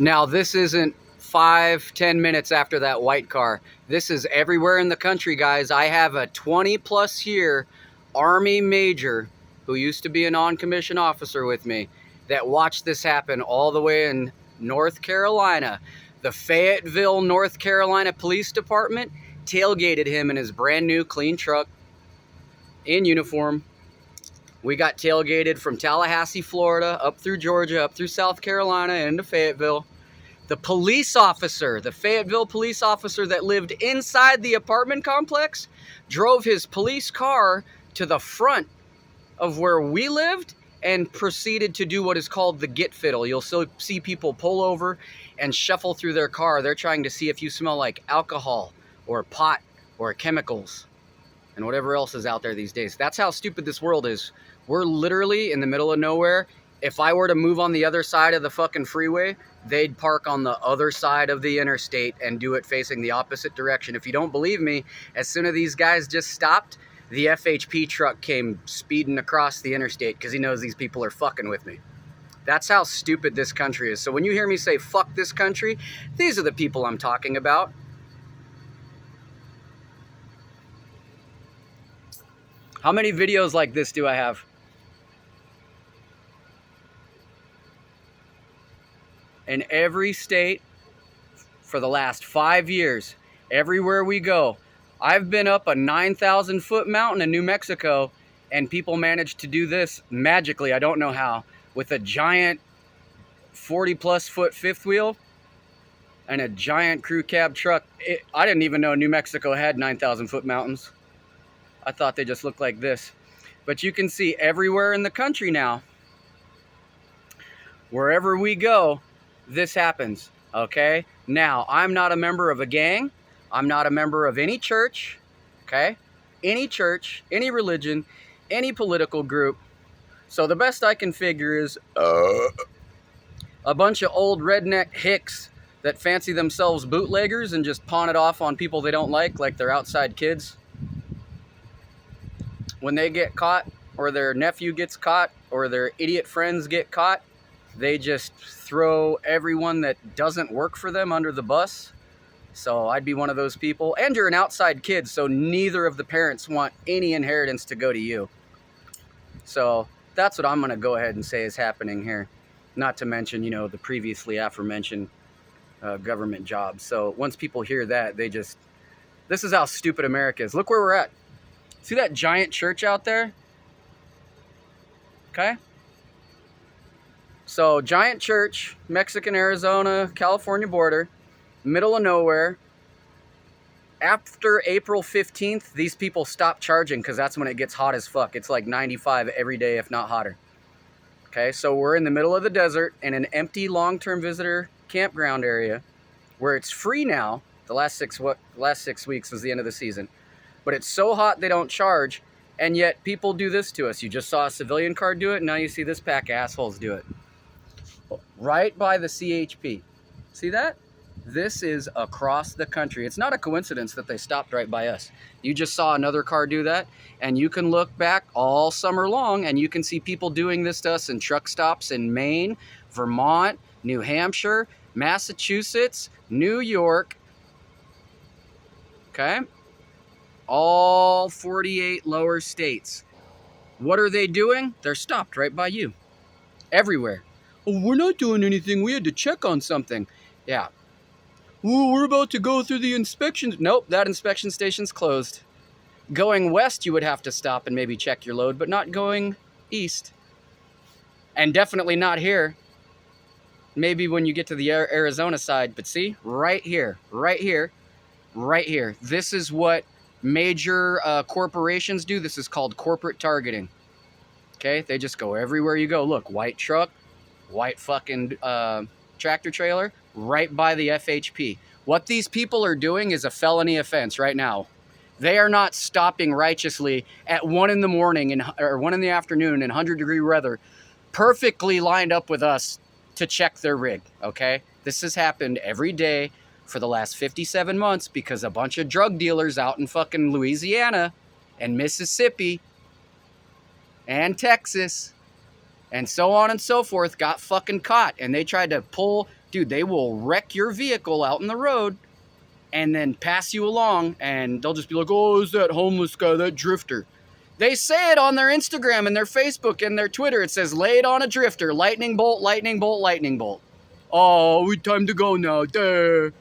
Now, this isn't 5-10 minutes after that white car. This is everywhere in the country, guys. I have a 20-plus year Army major who used to be a non-commissioned officer with me that watched this happen all the way in North Carolina. The Fayetteville, North Carolina Police Department tailgated him in his brand new clean truck in uniform. We got tailgated from Tallahassee, Florida, up through Georgia, up through South Carolina, into Fayetteville. The police officer, the Fayetteville police officer that lived inside the apartment complex, drove his police car to the front of where we lived and proceeded to do what is called the get fiddle. You'll still see people pull over and shuffle through their car. They're trying to see if you smell like alcohol or pot or chemicals and whatever else is out there these days. That's how stupid this world is. We're literally in the middle of nowhere. If I were to move on the other side of the fucking freeway, they'd park on the other side of the interstate and do it facing the opposite direction. If you don't believe me, as soon as these guys just stopped, the FHP truck came speeding across the interstate because he knows these people are fucking with me. That's how stupid this country is. So when you hear me say, fuck this country, these are the people I'm talking about. How many videos like this do I have? In every state for the last 5 years, everywhere we go, I've been up a 9,000 foot mountain in New Mexico and people managed to do this magically, I don't know how, with a giant 40-plus foot fifth wheel and a giant crew cab truck. I didn't even know New Mexico had 9,000 foot mountains. I thought they just looked like this. But you can see everywhere in the country now, wherever we go, this happens, okay? Now, I'm not a member of a gang. I'm not a member of any church, okay? Any church, any religion, any political group. So the best I can figure is a bunch of old redneck hicks that fancy themselves bootleggers and just pawn it off on people they don't like they're outside kids. When they get caught, or their nephew gets caught, or their idiot friends get caught, they just throw everyone that doesn't work for them under the bus. So I'd be one of those people. And you're an outside kid, so neither of the parents want any inheritance to go to you. So that's what I'm going to go ahead and say is happening here. Not to mention, you know, the previously aforementioned government jobs. So once people hear that, they just... This is how stupid America is. Look where we're at. See that giant church out there? Okay? So, giant church, Mexican, Arizona, California border, middle of nowhere. After April 15th, these people stop charging because that's when it gets hot as fuck. It's like 95 every day, if not hotter. Okay, so we're in the middle of the desert in an empty long-term visitor campground area where it's free now. The last 6 weeks was the end of the season. But it's so hot they don't charge, and yet people do this to us. You just saw a civilian car do it, and now you see this pack of assholes do it. Right by the CHP. See that? This is across the country. It's not a coincidence that they stopped right by us. You just saw another car do that, and you can look back all summer long, and you can see people doing this to us in truck stops in Maine, Vermont, New Hampshire, Massachusetts, New York. Okay? All 48 lower states. What are they doing? They're stopped right by you. Everywhere. Oh, we're not doing anything. We had to check on something. Yeah. Ooh, we're about to go through the inspection. Nope, that inspection station's closed. Going west, you would have to stop and maybe check your load, but not going east. And definitely not here. Maybe when you get to the Arizona side. But see, right here, right here, right here. This is what major corporations do. This is called corporate targeting. Okay, they just go everywhere you go. Look, white truck, white fucking tractor trailer, right by the FHP. What these people are doing is a felony offense right now. They are not stopping righteously at 1 in the morning or 1 in the afternoon in 100-degree weather, perfectly lined up with us to check their rig. Okay, this has happened every day for the last 57 months because a bunch of drug dealers out in fucking Louisiana and Mississippi and Texas and so on and so forth got fucking caught, and they tried to pull dude, they will wreck your vehicle out in the road and then pass you along, and they'll just be like, oh, is that homeless guy, that drifter? They say it on their Instagram and their Facebook and their Twitter. It says, lay it on a drifter, lightning bolt, lightning bolt, lightning bolt. Oh, we time to go now. Duh.